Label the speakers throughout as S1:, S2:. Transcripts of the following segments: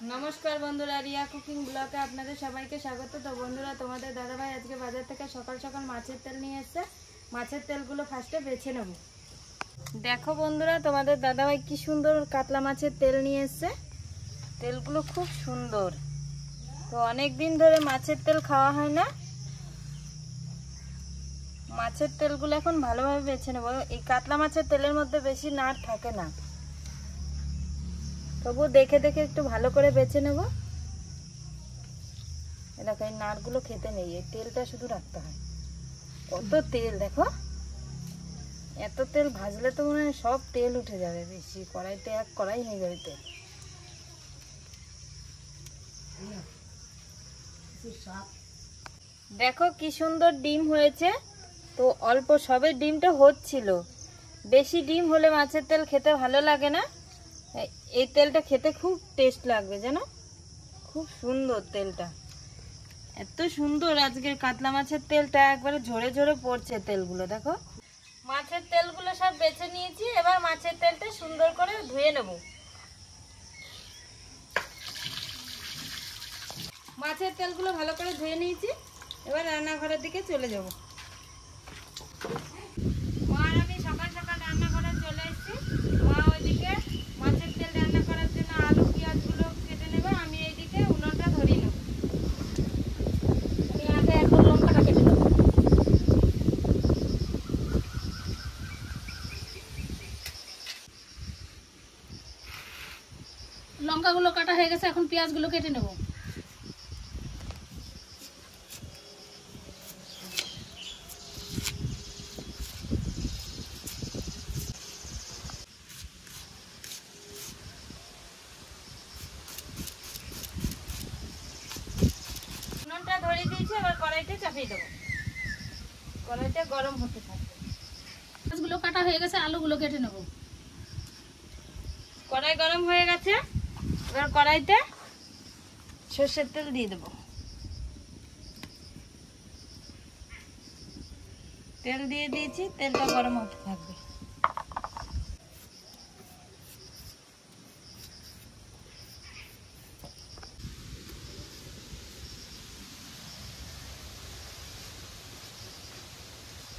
S1: नमस्कार बंधुरा रिया कुकिंग ब्लगे आपनादेर सबाइके स्वागत। तो बंधुरा तोमादेर दादा भाई आज के बाजार थेके सकाल सकाल माछेर तेल निये एसेछे। माछेर तेलगुलो फार्स्टे बेছে नेब। देखो बंधुरा तोमादेर दादा भाई कि सुंदर कातला माछेर तेल निये एसेछे। तेलगुलो खूब सुंदर। तो अनेक दिन धरे माछेर तेल खावा हय ना। माछेर तेलगुलो एखन भालोभाबे बेছে नेब। এই কাতলা মাছের তেলের মধ্যে বেশি নাড় থাকে না, তবু দেখে দেখে একটু ভালো করে বেছে নেব। দেখো এই নাড়গুলো খেতে নেই, এই তেলটা শুধু রাখতে হয়। কত তেল দেখো, এত তেল ভাজলে তো মনে হয় সব তেল উঠে যাবে। বেশি কড়াইতে এক কড়াই হয়ে যাবে তেল। দেখো কি সুন্দর ডিম হয়েছে। তো অল্প সবে ডিমটা হচ্ছিল, বেশি ডিম হলে মাছের তেল খেতে ভালো লাগে না। এই তেলটা খেতে খুব টেস্ট লাগবে জানো, খুব সুন্দর তেলটা, এত সুন্দর আজকের কাতলা মাছের তেলটা একবারে ঝরে ঝরে পড়ছে তেলগুলো। দেখো মাছের তেলগুলো সব বেছে নিয়েছি। এবার মাছের তেলটা সুন্দর করে ধুয়ে নেব। মাছের তেলগুলো ভালো করে ধুয়ে নিয়েছি। এবার রান্নাঘরের দিকে চলে যাব। মা আর আমি সকাল সকাল রান্নাঘরে চলে এসেছি। মা ওইদিকে মাছের তেল রান্না করার জন্য আলু পেঁয়াজগুলো কেটে নেবে, আমি এইদিকে উনুনটা ধরিয়ে নেব। আমি আগে এখন লঙ্কাটা কেটে নেব।
S2: লঙ্কাগুলো কাটা হয়ে গেছে, এখন পেঁয়াজগুলো কেটে নেব।
S1: উনুনটা ধরিয়ে দিয়েছি, এবার কড়াইতে চাপিয়ে দেবো। কড়াইটা গরম হতে থাকবে।
S2: পেঁয়াজগুলো কাটা হয়ে গেছে, আলুগুলো কেটে নেব।
S1: কড়াই গরম হয়ে গেছে, এবার কড়াইতে সরষের তেল দিয়ে দেবো। তেল দিয়ে দিয়েছি, তেলটা গরম হতে থাকবে।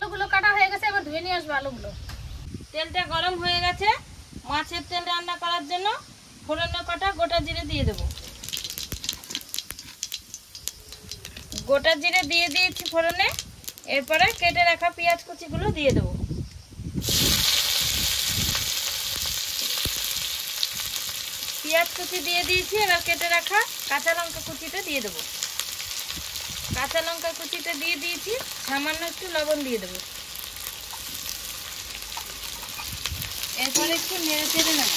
S2: আলুগুলো কাটা হয়ে গেছে, এবার ধুয়ে নিয়ে আসবো আলুগুলো।
S1: তেলটা গরম হয়ে গেছে। মাছের তেল রান্না করার জন্য ফোড়নে কটা গোটা জিরে দিয়ে দেবো। গোটা জিরে দিয়ে দিয়েছি ফোড়নে। এরপরে কেটে রাখা পেঁয়াজ কুচিগুলো দিয়ে দেবো। পেঁয়াজ কুচি দিয়ে দিয়েছি। এবার কেটে রাখা কাঁচা লঙ্কা কুচিটা দিয়ে দেবো। কাঁচা লঙ্কা কুচিটা দিয়ে দিয়েছি, সামান্য একটু লবণ দিয়ে দেবো। এরপরে একটু নেড়ে চেড়ে নেব।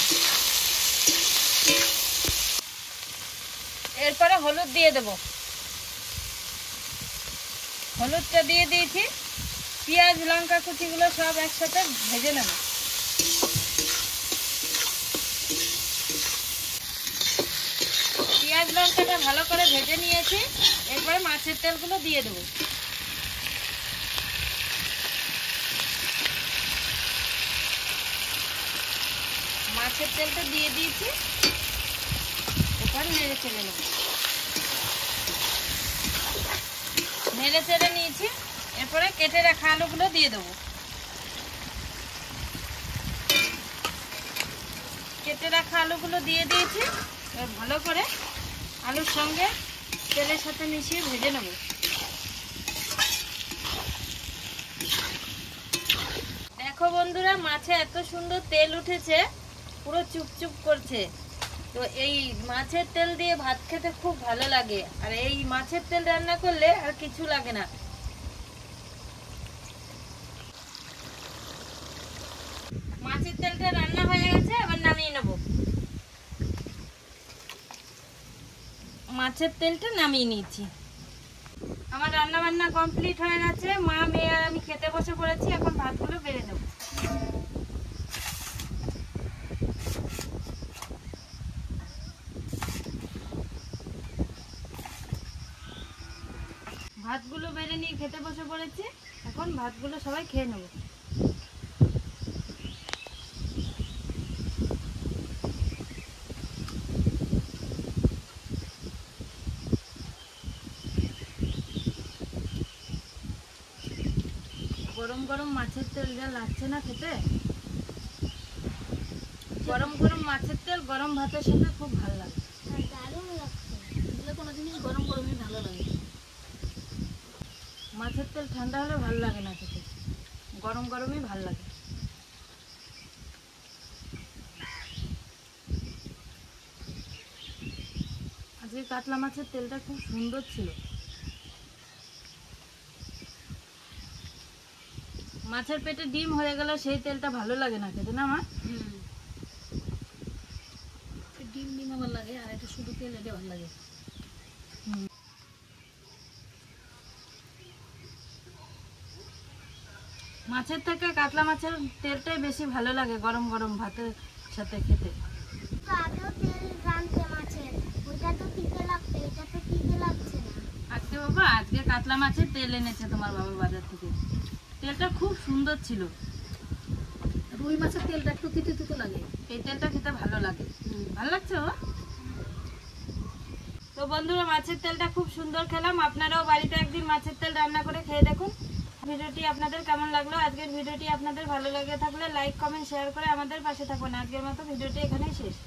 S1: এরপরে হলুদ দিয়ে দেব। হলুদটা দিয়ে দিয়েছি। পেঁয়াজ লঙ্কা কুচিগুলো সব একসাথে ভেজে নেব। পেঁয়াজ লঙ্কাটা ভালো করে ভেজে নিয়েছি। এরপরে মাছের তেলগুলো দিয়ে দেবো। মাছের তেলটা দিয়ে দিয়েছি। এবার নেড়ে চেড়ে নেব। নেড়ে চেড়ে নিয়েছি। এরপরে কেটে রাখা আলুগুলো দিয়ে দেবো। কেটে রাখা আলুগুলো দিয়ে দিয়েছি। এবার ভালো করে আলুর সঙ্গে তেলের সাথে মিশিয়ে ভেজে নেব। দেখো বন্ধুরা, মাছে এত সুন্দর তেল উঠেছে, পুরো চুপচুপ করছে। তো এই মাছের তেল দিয়ে ভাত খেতে খুব ভালো লাগে। আর এই মাছের তেল রান্না করলে আর কিছু লাগে না। মাছের তেলটা রান্না হয়ে গেছে, এবার নামিয়ে নেব। মাছের তেলটা নামিয়ে নিয়েছি। আমার রান্না বান্না কমপ্লিট হয়ে গেছে। মা মেয়ে আর আমি খেতে বসে পড়েছি। এখন ভাতগুলো বেড়ে নেব। ভাতগুলো বেড়ে নিয়ে খেতে বসে পড়েছি। এখন ভাতগুলো সবাই খেয়ে নেব। গরম গরম মাছের তেল যা লাগছে না খেতে, গরম গরম মাছের তেল গরম ভাতের সাথে খুব ভালো লাগে।
S2: দারুণ লাগছে, এগুলো কোনো জিনিস গরম গরমই ভালো লাগে।
S1: মাছের তেল ঠান্ডা হলে ভালো লাগে না খেতে, গরম গরমই ভালো লাগে। আজকে কাতলা মাছের তেলটা খুব সুন্দর ছিল। মাছের পেটে ডিম হয়ে গেল সেই তেলটা ভালো লাগে না খেতে, না মা?
S2: ডিম ডিম আমার লাগে, আর এটা শুধু তেল, এটা ভালো লাগে।
S1: মাছের থেকে কাতলা মাছের তেলটাই বেশি ভালো লাগে গরম গরম ভাতের সাথে খেতে। আজকে বাবা আজকে কাতলা মাছের তেল এনেছে তোমার বাবা বাজার থেকে, তেলটা খুব সুন্দর ছিল।
S2: রুই মাছের তেলটা একটু তিতে তিতে লাগে,
S1: এই তেলটা খেতে ভালো লাগে। ভালো লাগছে বাবা? তো বন্ধুরা, মাছের তেলটা খুব সুন্দর খেলাম। আপনারাও বাড়িতে একদিন মাছের তেল রান্না করে খেয়ে দেখুন। ভিডিওটি আপনাদের কেমন লাগলো? আজকের ভিডিওটি আপনাদের ভালো লেগে থাকলে লাইক কমেন্ট শেয়ার করে আমাদের পাশে থাকুন। আজকের মতো ভিডিওটি এখানেই শেষ।